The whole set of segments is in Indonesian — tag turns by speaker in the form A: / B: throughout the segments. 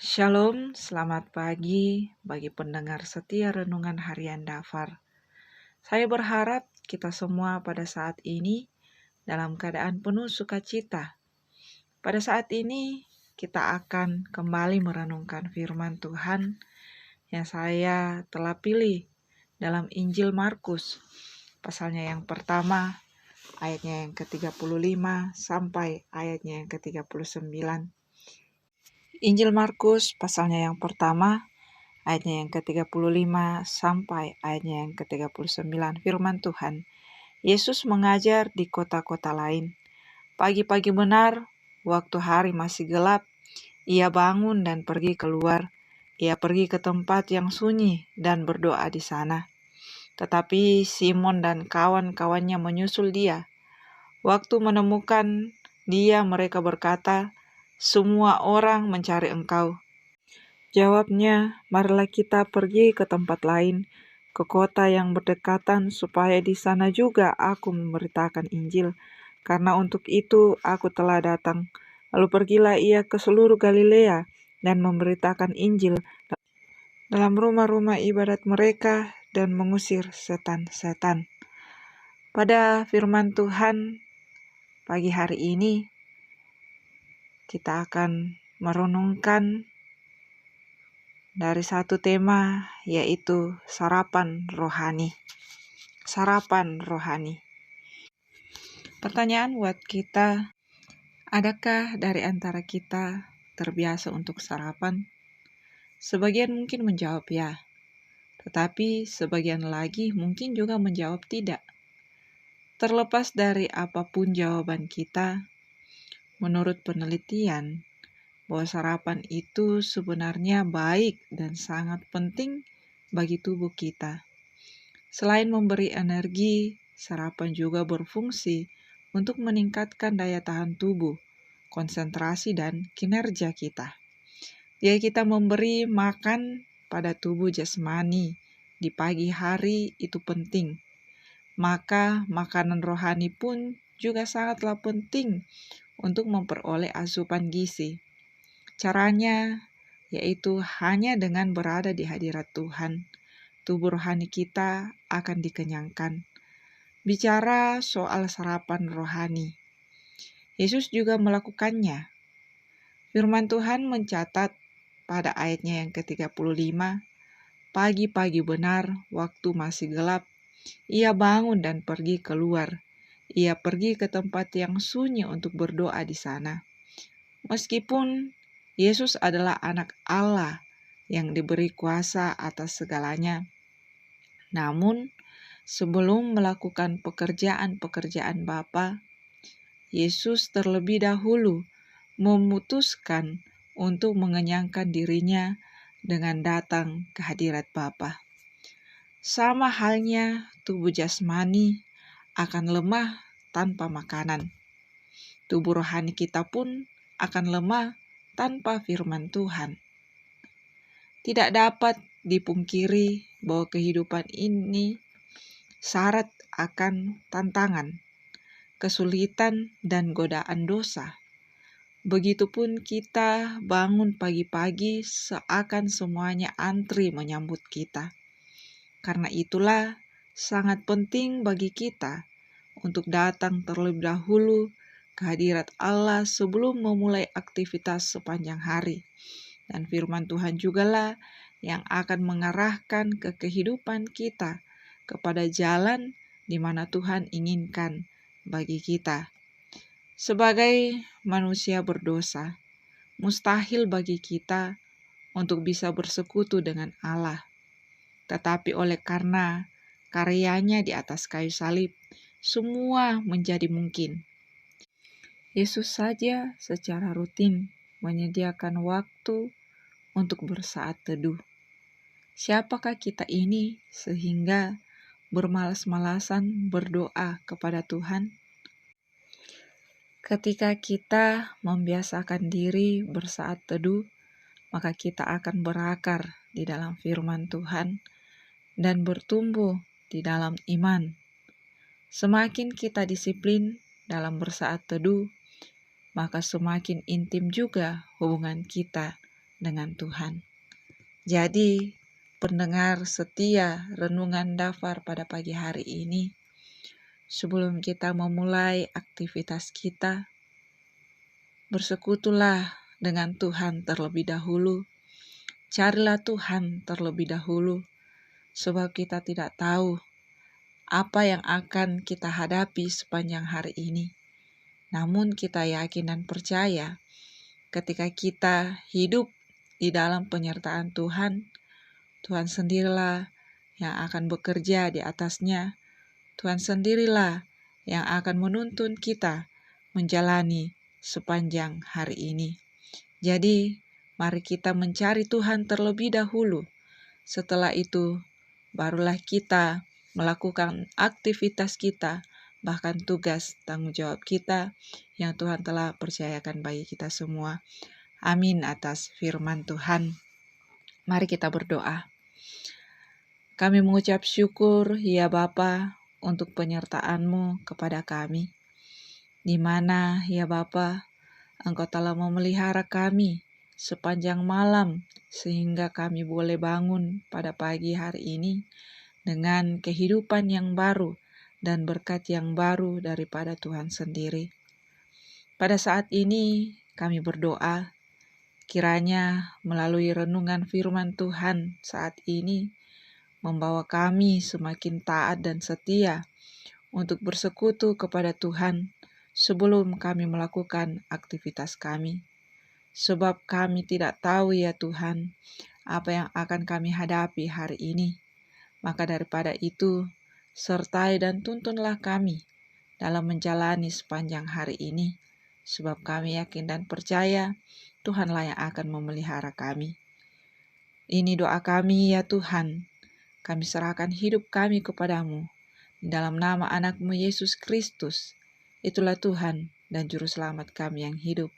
A: Shalom, selamat pagi bagi pendengar setia Renungan Harian Dafar. Saya berharap kita semua pada saat ini dalam keadaan penuh sukacita. Pada saat ini kita akan kembali merenungkan firman Tuhan yang saya telah pilih dalam Injil Markus, pasalnya yang pertama, ayatnya yang ke-35 sampai ayatnya yang ke-39. Injil Markus pasalnya yang pertama, ayatnya yang ke-35 sampai ayatnya yang ke-39. Firman Tuhan, Yesus mengajar di kota-kota lain. Pagi-pagi benar, waktu hari masih gelap, ia bangun dan pergi keluar. Ia pergi ke tempat yang sunyi dan berdoa di sana. Tetapi Simon dan kawan-kawannya menyusul dia. Waktu menemukan dia, mereka berkata, "Semua orang mencari engkau." Jawabnya, "Marilah kita pergi ke tempat lain, ke kota yang berdekatan, supaya di sana juga aku memberitakan Injil, karena untuk itu aku telah datang." Lalu pergilah ia ke seluruh Galilea dan memberitakan Injil dalam rumah-rumah ibadat mereka dan mengusir setan-setan. Pada firman Tuhan pagi hari ini, kita akan merenungkan dari satu tema, yaitu sarapan rohani. Sarapan rohani. Pertanyaan buat kita, adakah dari antara kita terbiasa untuk sarapan? Sebagian mungkin menjawab ya, tetapi sebagian lagi mungkin juga menjawab tidak. Terlepas dari apapun jawaban kita, menurut penelitian, bahwa sarapan itu sebenarnya baik dan sangat penting bagi tubuh kita. Selain memberi energi, sarapan juga berfungsi untuk meningkatkan daya tahan tubuh, konsentrasi, dan kinerja kita. Jika kita memberi makan pada tubuh jasmani di pagi hari itu penting, maka makanan rohani pun juga sangatlah penting untuk memperoleh asupan gizi. Caranya yaitu hanya dengan berada di hadirat Tuhan, tubuh rohani kita akan dikenyangkan. Bicara soal sarapan rohani, Yesus juga melakukannya. Firman Tuhan mencatat pada ayatnya yang ke-35, pagi-pagi benar, waktu masih gelap, ia bangun dan pergi keluar. Ia pergi ke tempat yang sunyi untuk berdoa di sana. Meskipun Yesus adalah anak Allah yang diberi kuasa atas segalanya, namun sebelum melakukan pekerjaan-pekerjaan Bapa, Yesus terlebih dahulu memutuskan untuk mengenyangkan dirinya dengan datang ke hadirat Bapa. Sama halnya tubuh jasmani akan lemah tanpa makanan. Tubuh rohani kita pun akan lemah tanpa firman Tuhan. Tidak dapat dipungkiri bahwa kehidupan ini syarat akan tantangan, kesulitan, dan godaan dosa. Begitupun kita bangun pagi-pagi seakan semuanya antri menyambut kita. Karena itulah sangat penting bagi kita untuk datang terlebih dahulu ke hadirat Allah sebelum memulai aktivitas sepanjang hari. Dan firman Tuhan jugalah yang akan mengarahkan ke kehidupan kita kepada jalan di mana Tuhan inginkan bagi kita. Sebagai manusia berdosa, mustahil bagi kita untuk bisa bersekutu dengan Allah. Tetapi oleh karena karyanya di atas kayu salib, semua menjadi mungkin. Yesus saja secara rutin menyediakan waktu untuk bersaat teduh. Siapakah kita ini sehingga bermalas-malasan berdoa kepada Tuhan? Ketika kita membiasakan diri bersaat teduh, maka kita akan berakar di dalam firman Tuhan dan bertumbuh di dalam iman. Semakin kita disiplin dalam bersaat teduh, maka semakin intim juga hubungan kita dengan Tuhan. Jadi, pendengar setia renungan Dafar pada pagi hari ini, sebelum kita memulai aktivitas kita, bersekutulah dengan Tuhan terlebih dahulu. Carilah Tuhan terlebih dahulu, sebab kita tidak tahu apa yang akan kita hadapi sepanjang hari ini. Namun kita yakin dan percaya ketika kita hidup di dalam penyertaan Tuhan, Tuhan sendirilah yang akan bekerja di atasnya. Tuhan sendirilah yang akan menuntun kita menjalani sepanjang hari ini. Jadi, mari kita mencari Tuhan terlebih dahulu. Setelah itu, barulah kita melakukan aktivitas kita, bahkan tugas tanggung jawab kita yang Tuhan telah percayakan bagi kita semua. Amin atas firman Tuhan. Mari kita berdoa. Kami mengucap syukur, ya Bapa, untuk penyertaan-Mu kepada kami. Di mana, ya Bapa, Engkau telah memelihara kami sepanjang malam, sehingga kami boleh bangun pada pagi hari ini dengan kehidupan yang baru dan berkat yang baru daripada Tuhan sendiri. Pada saat ini kami berdoa, kiranya melalui renungan firman Tuhan saat ini, membawa kami semakin taat dan setia untuk bersekutu kepada Tuhan sebelum kami melakukan aktivitas kami. Sebab kami tidak tahu ya Tuhan, apa yang akan kami hadapi hari ini. Maka daripada itu, sertai dan tuntunlah kami dalam menjalani sepanjang hari ini. Sebab kami yakin dan percaya Tuhanlah yang akan memelihara kami. Ini doa kami ya Tuhan. Kami serahkan hidup kami kepadamu. Dalam nama anak-Mu Yesus Kristus. Itulah Tuhan dan Juru Selamat kami yang hidup.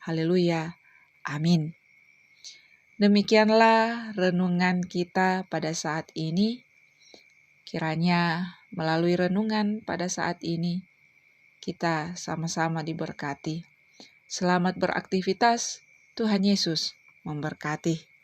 A: Haleluya. Amin. Demikianlah renungan kita pada saat ini. Kiranya melalui renungan pada saat ini, kita sama-sama diberkati. Selamat beraktivitas, Tuhan Yesus memberkati.